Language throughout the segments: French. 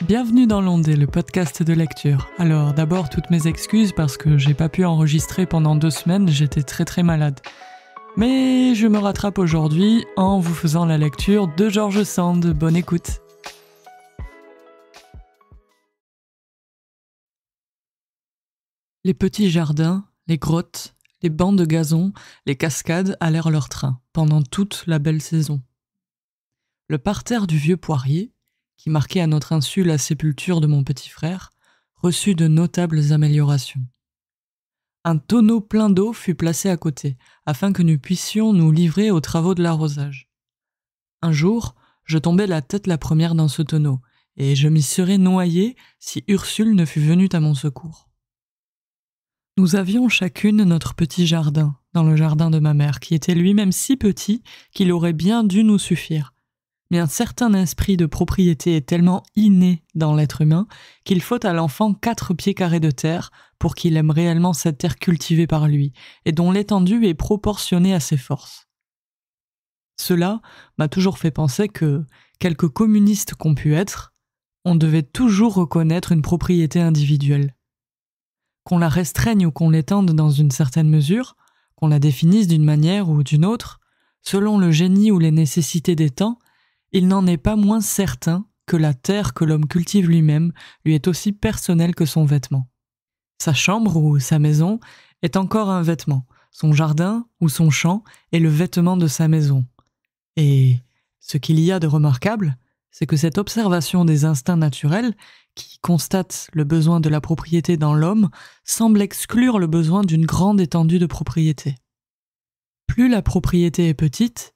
Bienvenue dans l'Ondée, le podcast de lecture. Alors d'abord, toutes mes excuses parce que j'ai pas pu enregistrer pendant 2 semaines, j'étais très malade. Mais je me rattrape aujourd'hui en vous faisant la lecture de George Sand. Bonne écoute. Les petits jardins, les grottes, les bancs de gazon, les cascades allèrent leur train, pendant toute la belle saison. Le parterre du vieux poirier, qui marquait à notre insu la sépulture de mon petit frère, reçut de notables améliorations. Un tonneau plein d'eau fut placé à côté, afin que nous puissions nous livrer aux travaux de l'arrosage. Un jour, je tombai la tête la première dans ce tonneau, et je m'y serais noyée si Ursule ne fût venue à mon secours. Nous avions chacune notre petit jardin, dans le jardin de ma mère, qui était lui-même si petit qu'il aurait bien dû nous suffire. Mais un certain esprit de propriété est tellement inné dans l'être humain qu'il faut à l'enfant 4 pieds carrés de terre pour qu'il aime réellement cette terre cultivée par lui et dont l'étendue est proportionnée à ses forces. Cela m'a toujours fait penser que, quelque communiste qu'on pût être, on devait toujours reconnaître une propriété individuelle. Qu'on la restreigne ou qu'on l'étende dans une certaine mesure, qu'on la définisse d'une manière ou d'une autre, selon le génie ou les nécessités des temps, il n'en est pas moins certain que la terre que l'homme cultive lui-même lui est aussi personnelle que son vêtement. Sa chambre ou sa maison est encore un vêtement, son jardin ou son champ est le vêtement de sa maison. Et ce qu'il y a de remarquable, c'est que cette observation des instincts naturels, qui constate le besoin de la propriété dans l'homme, semble exclure le besoin d'une grande étendue de propriété. Plus la propriété est petite,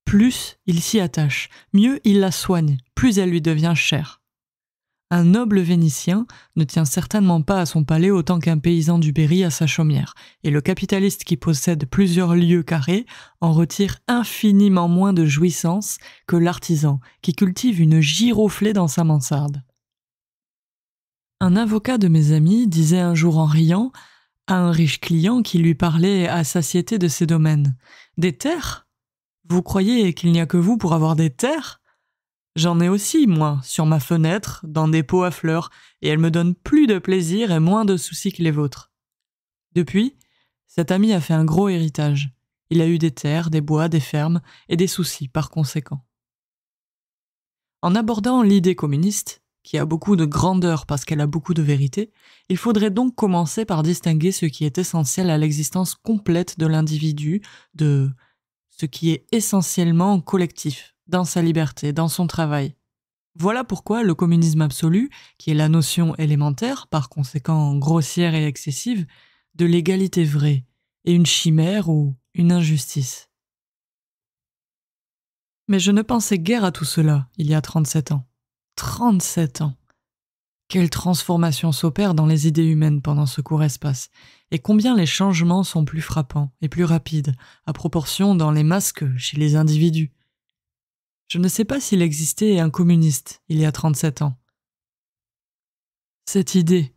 plus il s'y attache, mieux il la soigne, plus elle lui devient chère. Un noble Vénitien ne tient certainement pas à son palais autant qu'un paysan du Berry à sa chaumière, et le capitaliste qui possède plusieurs lieues carrées en retire infiniment moins de jouissance que l'artisan qui cultive une giroflée dans sa mansarde. Un avocat de mes amis disait un jour en riant à un riche client qui lui parlait à satiété de ses domaines « Des terres ? Vous croyez qu'il n'y a que vous pour avoir des terres ? J'en ai aussi, moi, sur ma fenêtre, dans des pots à fleurs, et elles me donnent plus de plaisir et moins de soucis que les vôtres. » Depuis, cet ami a fait un gros héritage. Il a eu des terres, des bois, des fermes, et des soucis par conséquent. En abordant l'idée communiste, qui a beaucoup de grandeur parce qu'elle a beaucoup de vérité, il faudrait donc commencer par distinguer ce qui est essentiel à l'existence complète de l'individu de ce qui est essentiellement collectif, dans sa liberté, dans son travail. Voilà pourquoi le communisme absolu, qui est la notion élémentaire, par conséquent grossière et excessive, de l'égalité vraie, est une chimère ou une injustice. Mais je ne pensais guère à tout cela, il y a 37 ans. 37 ans! Quelle transformation s'opère dans les idées humaines pendant ce court espace, et combien les changements sont plus frappants et plus rapides, à proportion dans les masses que chez les individus. Je ne sais pas s'il existait un communiste il y a 37 ans. Cette idée,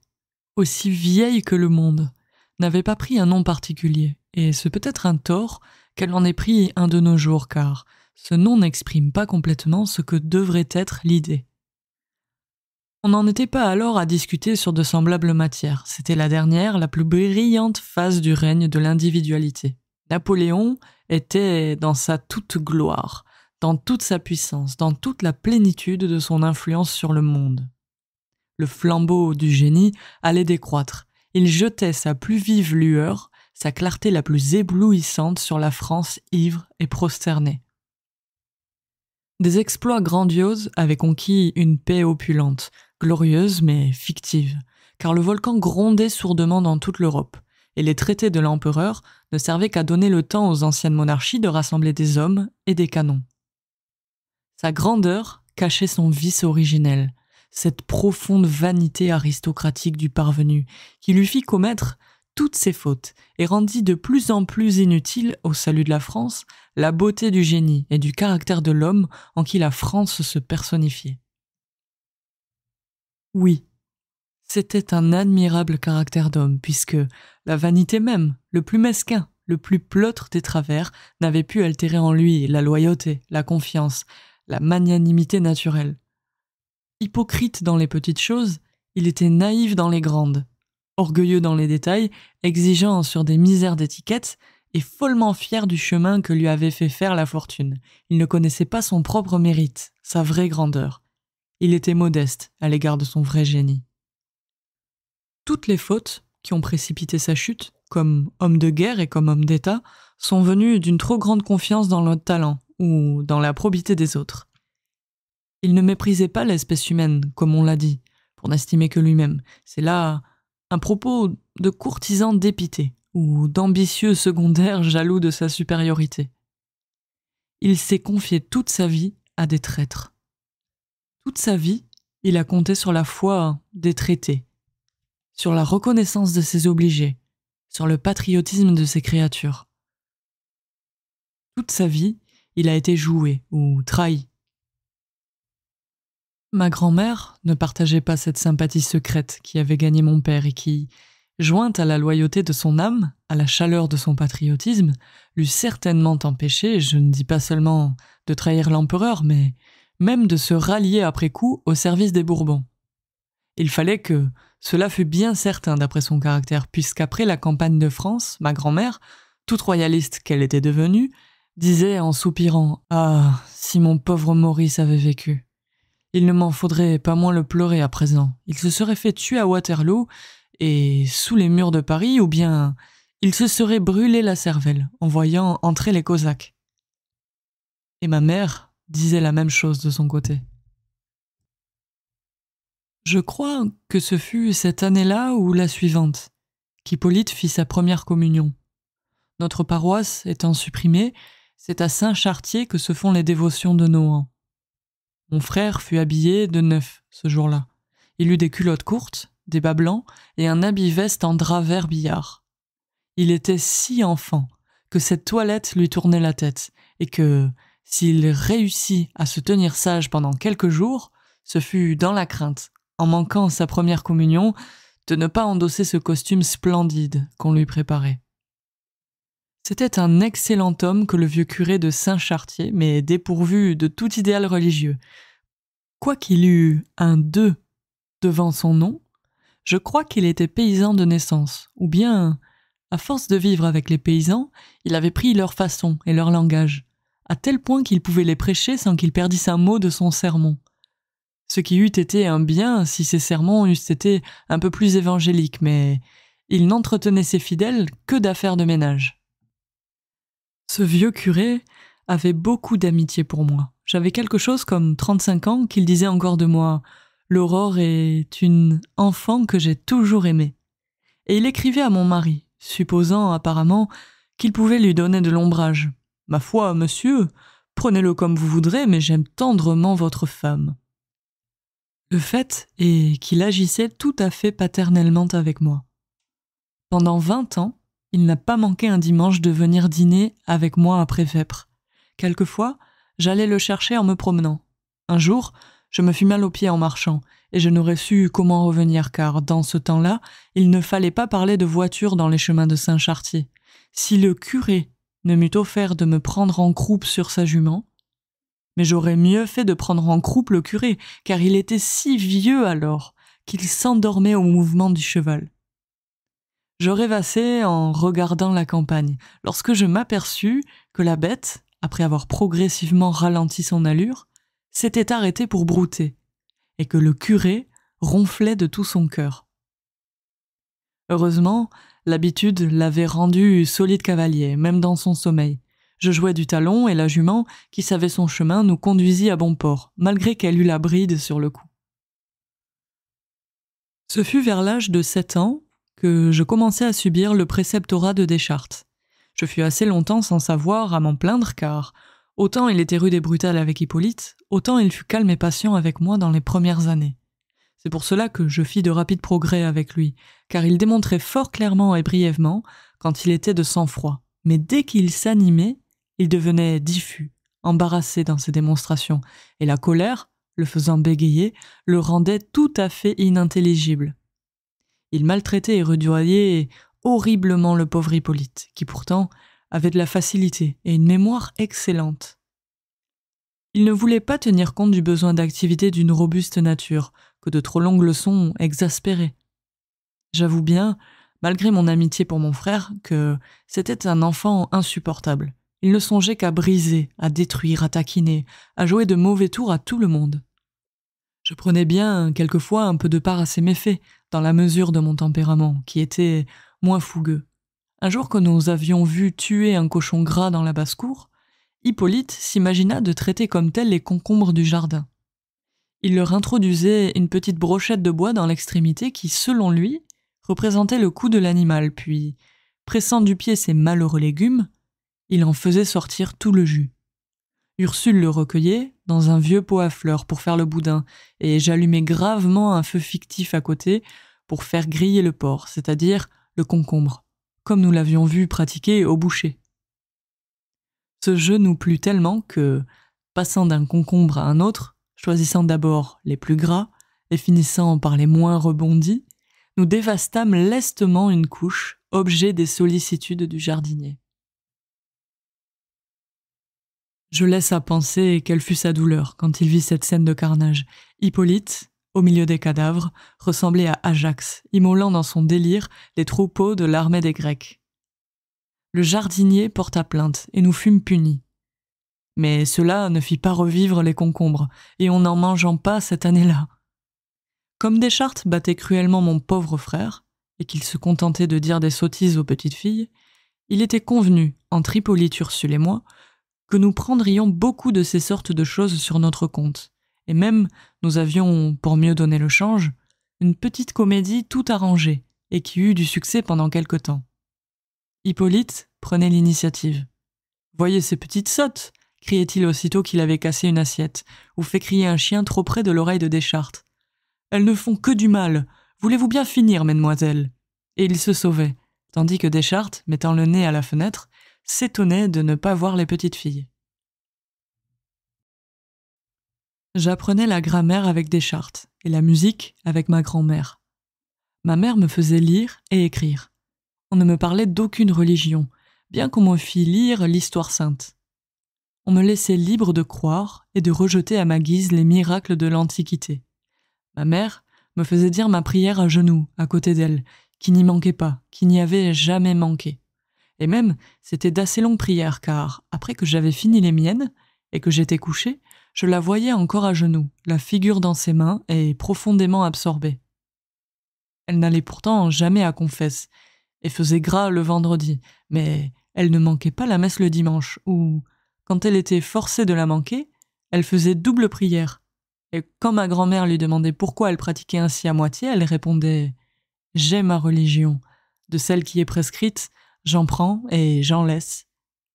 aussi vieille que le monde, n'avait pas pris un nom particulier, et c'est peut-être un tort qu'elle en ait pris un de nos jours, car ce nom n'exprime pas complètement ce que devrait être l'idée. On n'en était pas alors à discuter sur de semblables matières. C'était la dernière, la plus brillante phase du règne de l'individualité. Napoléon était dans sa toute gloire, dans toute sa puissance, dans toute la plénitude de son influence sur le monde. Le flambeau du génie allait décroître. Il jetait sa plus vive lueur, sa clarté la plus éblouissante sur la France ivre et prosternée. Des exploits grandioses avaient conquis une paix opulente, glorieuse mais fictive, car le volcan grondait sourdement dans toute l'Europe, et les traités de l'empereur ne servaient qu'à donner le temps aux anciennes monarchies de rassembler des hommes et des canons. Sa grandeur cachait son vice originel, cette profonde vanité aristocratique du parvenu, qui lui fit commettre toutes ses fautes et rendit de plus en plus inutile au salut de la France la beauté du génie et du caractère de l'homme en qui la France se personnifiait. Oui, c'était un admirable caractère d'homme, puisque la vanité même, le plus mesquin, le plus pleutre des travers, n'avait pu altérer en lui la loyauté, la confiance, la magnanimité naturelle. Hypocrite dans les petites choses, il était naïf dans les grandes, orgueilleux dans les détails, exigeant sur des misères d'étiquette et follement fier du chemin que lui avait fait faire la fortune. Il ne connaissait pas son propre mérite, sa vraie grandeur. Il était modeste à l'égard de son vrai génie. Toutes les fautes qui ont précipité sa chute, comme homme de guerre et comme homme d'État, sont venues d'une trop grande confiance dans le talent ou dans la probité des autres. Il ne méprisait pas l'espèce humaine, comme on l'a dit, pour n'estimer que lui-même. C'est là un propos de courtisan dépité ou d'ambitieux secondaire jaloux de sa supériorité. Il s'est confié toute sa vie à des traîtres. Toute sa vie, il a compté sur la foi des traités, sur la reconnaissance de ses obligés, sur le patriotisme de ses créatures. Toute sa vie, il a été joué ou trahi. Ma grand-mère ne partageait pas cette sympathie secrète qui avait gagné mon père et qui, jointe à la loyauté de son âme, à la chaleur de son patriotisme, l'eût certainement empêché, je ne dis pas seulement de trahir l'empereur, mais même de se rallier après coup au service des Bourbons. Il fallait que cela fût bien certain d'après son caractère, puisqu'après la campagne de France, ma grand-mère, toute royaliste qu'elle était devenue, disait en soupirant « Ah, si mon pauvre Maurice avait vécu !» Il ne m'en faudrait pas moins le pleurer à présent. Il se serait fait tuer à Waterloo et sous les murs de Paris, ou bien il se serait brûlé la cervelle en voyant entrer les Cosaques. Et ma mère disait la même chose de son côté. Je crois que ce fut cette année-là ou la suivante qu'Hippolyte fit sa première communion. Notre paroisse étant supprimée, c'est à Saint-Chartier que se font les dévotions de Nohant. Mon frère fut habillé de neuf ce jour-là. Il eut des culottes courtes, des bas blancs et un habit-veste en drap vert billard. Il était si enfant que cette toilette lui tournait la tête et que, s'il réussit à se tenir sage pendant quelques jours, ce fut dans la crainte, en manquant sa première communion, de ne pas endosser ce costume splendide qu'on lui préparait. C'était un excellent homme que le vieux curé de Saint-Chartier, mais dépourvu de tout idéal religieux. Quoiqu'il eût un « de » devant son nom, je crois qu'il était paysan de naissance, ou bien, à force de vivre avec les paysans, il avait pris leur façon et leur langage, à tel point qu'il pouvait les prêcher sans qu'il perdisse un mot de son sermon. Ce qui eût été un bien si ses sermons eussent été un peu plus évangéliques, mais il n'entretenait ses fidèles que d'affaires de ménage. Ce vieux curé avait beaucoup d'amitié pour moi. J'avais quelque chose comme 35 ans qu'il disait encore de moi « L'Aurore est une enfant que j'ai toujours aimée ». Et il écrivait à mon mari, supposant apparemment qu'il pouvait lui donner de l'ombrage. « Ma foi, monsieur, prenez-le comme vous voudrez, mais j'aime tendrement votre femme. » Le fait est qu'il agissait tout à fait paternellement avec moi. Pendant 20 ans, il n'a pas manqué un dimanche de venir dîner avec moi après vêpres. Quelquefois, j'allais le chercher en me promenant. Un jour, je me fis mal aux pieds en marchant, et je n'aurais su comment revenir, car dans ce temps-là, il ne fallait pas parler de voiture dans les chemins de Saint-Chartier. Si le curé ne m'eût offert de me prendre en croupe sur sa jument, mais j'aurais mieux fait de prendre en croupe le curé, car il était si vieux alors qu'il s'endormait au mouvement du cheval. Je rêvassais en regardant la campagne, lorsque je m'aperçus que la bête, après avoir progressivement ralenti son allure, s'était arrêtée pour brouter, et que le curé ronflait de tout son cœur. Heureusement, l'habitude l'avait rendu solide cavalier, même dans son sommeil. Je jouais du talon et la jument, qui savait son chemin, nous conduisit à bon port, malgré qu'elle eût la bride sur le cou. Ce fut vers l'âge de 7 ans que je commençai à subir le préceptorat de Deschartres. Je fus assez longtemps sans savoir à m'en plaindre, car autant il était rude et brutal avec Hippolyte, autant il fut calme et patient avec moi dans les premières années. C'est pour cela que je fis de rapides progrès avec lui, car il démontrait fort clairement et brièvement quand il était de sang-froid. Mais dès qu'il s'animait, il devenait diffus, embarrassé dans ses démonstrations, et la colère, le faisant bégayer, le rendait tout à fait inintelligible. Il maltraitait et rudoyait horriblement le pauvre Hippolyte, qui pourtant avait de la facilité et une mémoire excellente. Il ne voulait pas tenir compte du besoin d'activité d'une robuste nature, que de trop longues leçons exaspéraient. J'avoue bien, malgré mon amitié pour mon frère, que c'était un enfant insupportable. Il ne songeait qu'à briser, à détruire, à taquiner, à jouer de mauvais tours à tout le monde. Je prenais bien, quelquefois, un peu de part à ses méfaits, dans la mesure de mon tempérament, qui était moins fougueux. Un jour que nous avions vu tuer un cochon gras dans la basse-cour, Hippolyte s'imagina de traiter comme tel les concombres du jardin. Il leur introduisait une petite brochette de bois dans l'extrémité qui, selon lui, représentait le cou de l'animal, puis, pressant du pied ces malheureux légumes, il en faisait sortir tout le jus. Ursule le recueillait dans un vieux pot à fleurs pour faire le boudin, et j'allumais gravement un feu fictif à côté pour faire griller le porc, c'est-à-dire le concombre, comme nous l'avions vu pratiquer au boucher. Ce jeu nous plut tellement que, passant d'un concombre à un autre, choisissant d'abord les plus gras et finissant par les moins rebondis, nous dévastâmes lestement une couche, objet des sollicitudes du jardinier. Je laisse à penser quelle fut sa douleur quand il vit cette scène de carnage. Hippolyte, au milieu des cadavres, ressemblait à Ajax, immolant dans son délire les troupeaux de l'armée des Grecs. Le jardinier porta plainte et nous fûmes punis. Mais cela ne fit pas revivre les concombres, et on n'en mangeant pas cette année-là. Comme Deschartres battait cruellement mon pauvre frère, et qu'il se contentait de dire des sottises aux petites filles, il était convenu, entre Hippolyte, Ursule et moi, que nous prendrions beaucoup de ces sortes de choses sur notre compte, et même nous avions, pour mieux donner le change, une petite comédie tout arrangée, et qui eut du succès pendant quelque temps. Hippolyte prenait l'initiative. « Voyez ces petites sottes !» criait-il aussitôt qu'il avait cassé une assiette, ou fait crier un chien trop près de l'oreille de Deschartres. « Elles ne font que du mal. Voulez-vous bien finir, mesdemoiselles ?» Et il se sauvait, tandis que Deschartres, mettant le nez à la fenêtre, s'étonnait de ne pas voir les petites filles. J'apprenais la grammaire avec Deschartres et la musique avec ma grand-mère. Ma mère me faisait lire et écrire. On ne me parlait d'aucune religion, bien qu'on me fît lire l'Histoire sainte. On me laissait libre de croire et de rejeter à ma guise les miracles de l'Antiquité. Ma mère me faisait dire ma prière à genoux, à côté d'elle, qui n'y manquait pas, qui n'y avait jamais manqué. Et même, c'était d'assez longues prières, car, après que j'avais fini les miennes, et que j'étais couché, je la voyais encore à genoux, la figure dans ses mains et profondément absorbée. Elle n'allait pourtant jamais à confesse, et faisait gras le vendredi, mais elle ne manquait pas la messe le dimanche, ou, quand elle était forcée de la manquer, elle faisait double prière. Et quand ma grand-mère lui demandait pourquoi elle pratiquait ainsi à moitié, elle répondait « J'ai ma religion. De celle qui est prescrite, j'en prends et j'en laisse.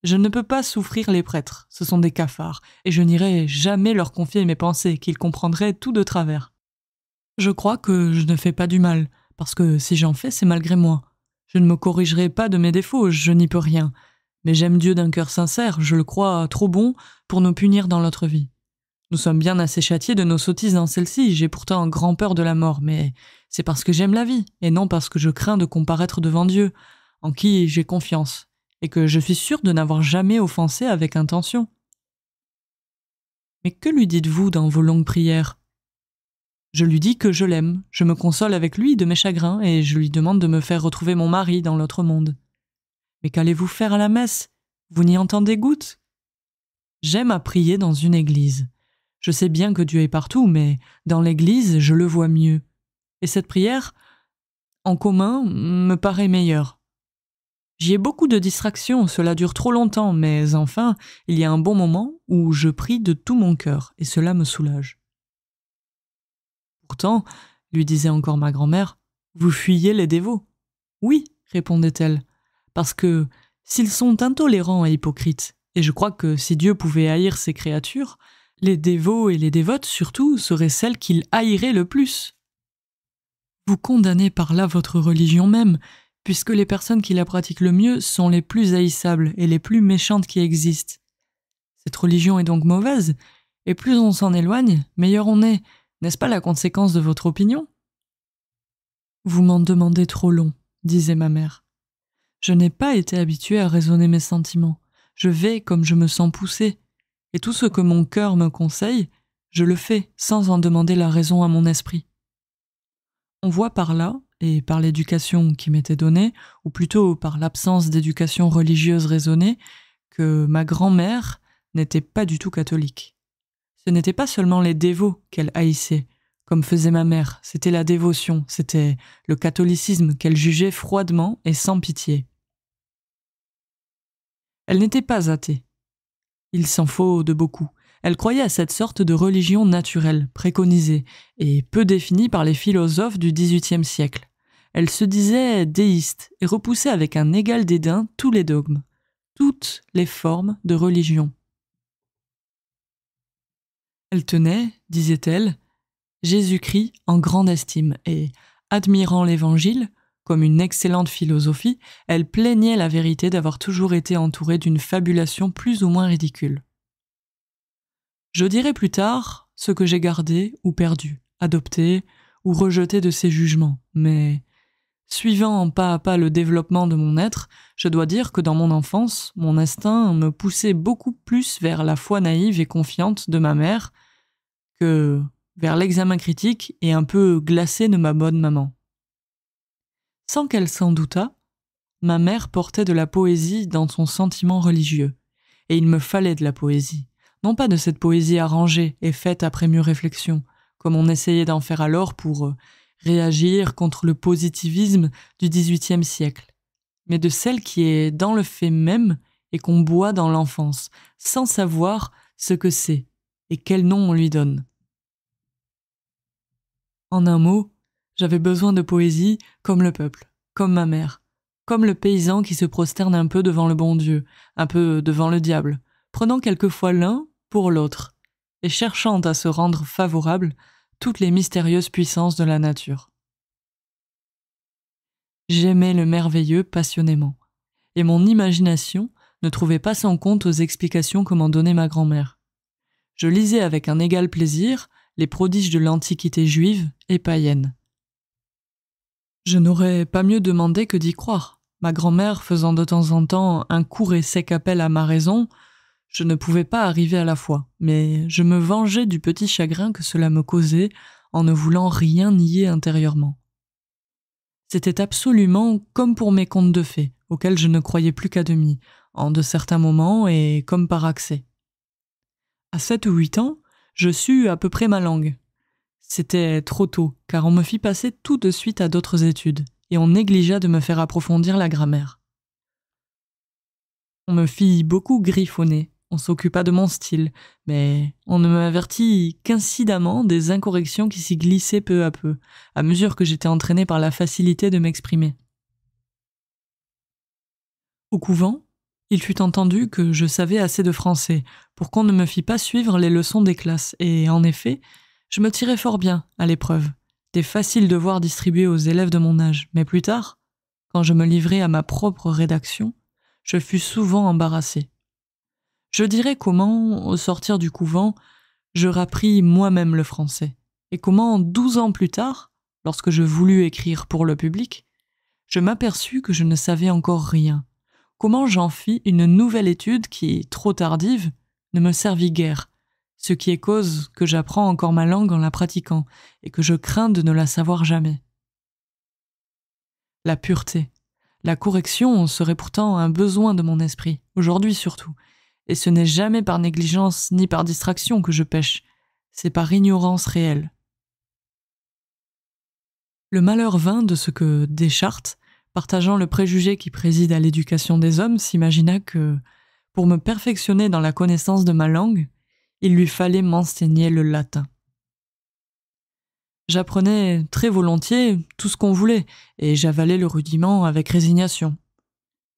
Je ne peux pas souffrir les prêtres, ce sont des cafards, et je n'irai jamais leur confier mes pensées, qu'ils comprendraient tout de travers. Je crois que je ne fais pas du mal, parce que si j'en fais, c'est malgré moi. Je ne me corrigerai pas de mes défauts, je n'y peux rien. Mais j'aime Dieu d'un cœur sincère, je le crois trop bon pour nous punir dans l'autre vie. Nous sommes bien assez châtiés de nos sottises dans celle-ci, j'ai pourtant grand peur de la mort, mais c'est parce que j'aime la vie, et non parce que je crains de comparaître devant Dieu, en qui j'ai confiance, et que je suis sûr de n'avoir jamais offensé avec intention. Mais que lui dites-vous dans vos longues prières ? Je lui dis que je l'aime, je me console avec lui de mes chagrins, et je lui demande de me faire retrouver mon mari dans l'autre monde. Mais qu'allez-vous faire à la messe ? Vous n'y entendez goutte ? J'aime à prier dans une église. Je sais bien que Dieu est partout, mais dans l'église, je le vois mieux. Et cette prière, en commun, me paraît meilleure. J'y ai beaucoup de distractions, cela dure trop longtemps, mais enfin, il y a un bon moment où je prie de tout mon cœur, et cela me soulage. Pourtant, lui disait encore ma grand-mère, vous fuyez les dévots. Oui, répondait-elle, parce que s'ils sont intolérants et hypocrites, et je crois que si Dieu pouvait haïr ses créatures, les dévots et les dévotes surtout seraient celles qu'il haïrait le plus. Vous condamnez par là votre religion même, puisque les personnes qui la pratiquent le mieux sont les plus haïssables et les plus méchantes qui existent. Cette religion est donc mauvaise, et plus on s'en éloigne, meilleur on est. N'est-ce pas la conséquence de votre opinion ? Vous m'en demandez trop long, disait ma mère. Je n'ai pas été habituée à raisonner mes sentiments. Je vais comme je me sens pousser, et tout ce que mon cœur me conseille, je le fais sans en demander la raison à mon esprit. On voit par là, et par l'éducation qui m'était donnée, ou plutôt par l'absence d'éducation religieuse raisonnée, que ma grand-mère n'était pas du tout catholique. Ce n'était pas seulement les dévots qu'elle haïssait, comme faisait ma mère, c'était la dévotion, c'était le catholicisme qu'elle jugeait froidement et sans pitié. Elle n'était pas athée. Il s'en faut de beaucoup. Elle croyait à cette sorte de religion naturelle, préconisée, et peu définie par les philosophes du XVIIIe siècle. Elle se disait déiste et repoussait avec un égal dédain tous les dogmes, toutes les formes de religion. Elle tenait, disait-elle, Jésus-Christ en grande estime et, admirant l'Évangile, comme une excellente philosophie, elle plaignait la vérité d'avoir toujours été entourée d'une fabulation plus ou moins ridicule. Je dirai plus tard ce que j'ai gardé ou perdu, adopté ou rejeté de ces jugements, mais suivant pas à pas le développement de mon être, je dois dire que dans mon enfance, mon instinct me poussait beaucoup plus vers la foi naïve et confiante de ma mère que vers l'examen critique et un peu glacé de ma bonne maman. Sans qu'elle s'en doutât, ma mère portait de la poésie dans son sentiment religieux, et il me fallait de la poésie, non pas de cette poésie arrangée et faite après mûre réflexion, comme on essayait d'en faire alors pour réagir contre le positivisme du XVIIIe siècle, mais de celle qui est dans le fait même et qu'on boit dans l'enfance, sans savoir ce que c'est et quel nom on lui donne. En un mot, j'avais besoin de poésie comme le peuple, comme ma mère, comme le paysan qui se prosterne un peu devant le bon Dieu, un peu devant le diable, prenant quelquefois l'un pour l'autre, et cherchant à se rendre favorable toutes les mystérieuses puissances de la nature. J'aimais le merveilleux passionnément, et mon imagination ne trouvait pas son compte aux explications que m'en donnait ma grand-mère. Je lisais avec un égal plaisir les prodiges de l'Antiquité juive et païenne. Je n'aurais pas mieux demandé que d'y croire. Ma grand-mère faisant de temps en temps un court et sec appel à ma raison, je ne pouvais pas arriver à la foi, mais je me vengeais du petit chagrin que cela me causait en ne voulant rien nier intérieurement. C'était absolument comme pour mes contes de fées, auxquels je ne croyais plus qu'à demi, en de certains moments et comme par accès. À 7 ou 8 ans, je sus à peu près ma langue. C'était trop tôt, car on me fit passer tout de suite à d'autres études, et on négligea de me faire approfondir la grammaire. On me fit beaucoup griffonner, on s'occupa de mon style, mais on ne m'avertit qu'incidemment des incorrections qui s'y glissaient peu à peu, à mesure que j'étais entraîné par la facilité de m'exprimer. Au couvent, il fut entendu que je savais assez de français pour qu'on ne me fît pas suivre les leçons des classes, et en effet, je me tirais fort bien à l'épreuve, des faciles devoirs distribués aux élèves de mon âge, mais plus tard, quand je me livrai à ma propre rédaction, je fus souvent embarrassé. Je dirais comment, au sortir du couvent, je rappris moi-même le français, et comment 12 ans plus tard, lorsque je voulus écrire pour le public, je m'aperçus que je ne savais encore rien, comment j'en fis une nouvelle étude qui, trop tardive, ne me servit guère, ce qui est cause que j'apprends encore ma langue en la pratiquant, et que je crains de ne la savoir jamais. La pureté, la correction serait pourtant un besoin de mon esprit, aujourd'hui surtout, et ce n'est jamais par négligence ni par distraction que je pêche, c'est par ignorance réelle. Le malheur vint de ce que Deschartres, partageant le préjugé qui préside à l'éducation des hommes, s'imagina que, pour me perfectionner dans la connaissance de ma langue, il lui fallait m'enseigner le latin. J'apprenais très volontiers tout ce qu'on voulait, et j'avalais le rudiment avec résignation.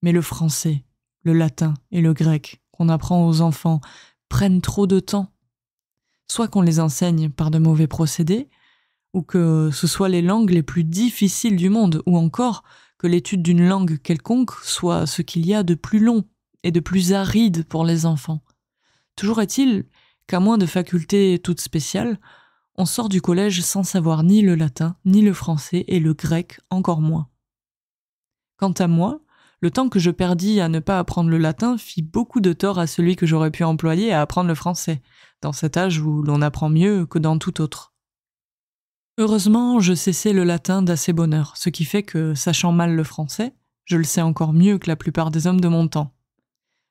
Mais le français, le latin et le grec qu'on apprend aux enfants prennent trop de temps. Soit qu'on les enseigne par de mauvais procédés, ou que ce soit les langues les plus difficiles du monde, ou encore que l'étude d'une langue quelconque soit ce qu'il y a de plus long et de plus aride pour les enfants. Toujours est-il qu'à moins de facultés toutes spéciales, on sort du collège sans savoir ni le latin, ni le français, et le grec encore moins. Quant à moi, Le temps que je perdis à ne pas apprendre le latin fit beaucoup de tort à celui que j'aurais pu employer à apprendre le français, dans cet âge où l'on apprend mieux que dans tout autre. Heureusement, je cessais le latin d'assez bonne heure, ce qui fait que, sachant mal le français, je le sais encore mieux que la plupart des hommes de mon temps.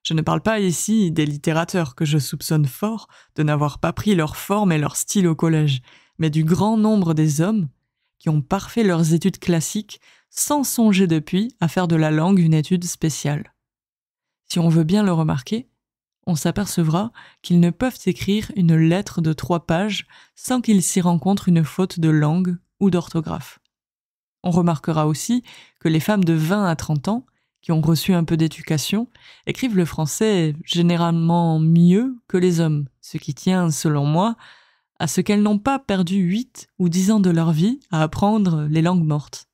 Je ne parle pas ici des littérateurs que je soupçonne fort de n'avoir pas pris leur forme et leur style au collège, mais du grand nombre des hommes qui ont parfait leurs études classiques sans songer depuis à faire de la langue une étude spéciale. Si on veut bien le remarquer, on s'apercevra qu'ils ne peuvent écrire une lettre de 3 pages sans qu'il s'y rencontre une faute de langue ou d'orthographe. On remarquera aussi que les femmes de 20 à 30 ans, qui ont reçu un peu d'éducation, écrivent le français généralement mieux que les hommes, ce qui tient, selon moi, à ce qu'elles n'ont pas perdu 8 ou 10 ans de leur vie à apprendre les langues mortes.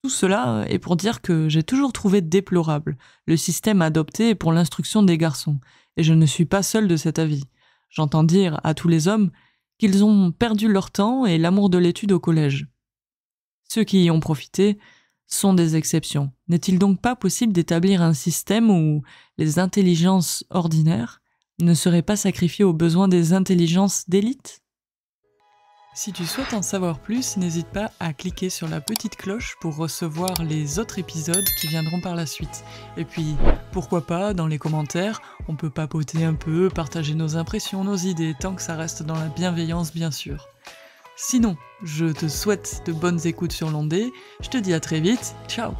Tout cela est pour dire que j'ai toujours trouvé déplorable le système adopté pour l'instruction des garçons, et je ne suis pas seul de cet avis. J'entends dire à tous les hommes qu'ils ont perdu leur temps et l'amour de l'étude au collège. Ceux qui y ont profité sont des exceptions. N'est-il donc pas possible d'établir un système où les intelligences ordinaires ne seraient pas sacrifiées aux besoins des intelligences d'élite ? Si tu souhaites en savoir plus, n'hésite pas à cliquer sur la petite cloche pour recevoir les autres épisodes qui viendront par la suite. Et puis, pourquoi pas, dans les commentaires, on peut papoter un peu, partager nos impressions, nos idées, tant que ça reste dans la bienveillance bien sûr. Sinon, je te souhaite de bonnes écoutes sur l'ondée, je te dis à très vite, ciao!